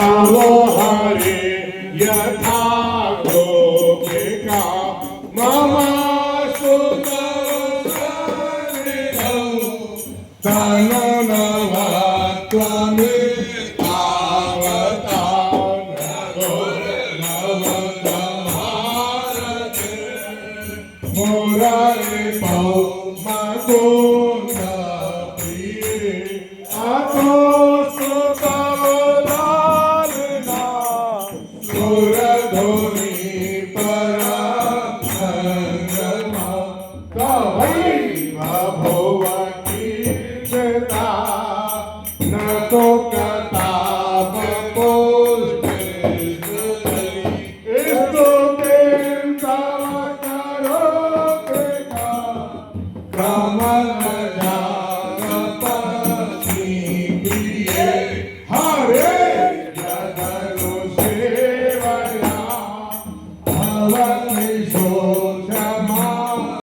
आवो हरे यथा गोपिका मम सुतवसरिणौ तननवा त्वमेतावता नवोर्नवतमहारते मुरारे पौमकुन्द प्रिये अतो सुतवलालिना सुरधुनी परासंगमा कवै भुवकी सदा न तो कताप पुष्पे इस्तो केंद्र करो कृपा कमल जागपति प्रिये हरे जगनु सेवया भवति शो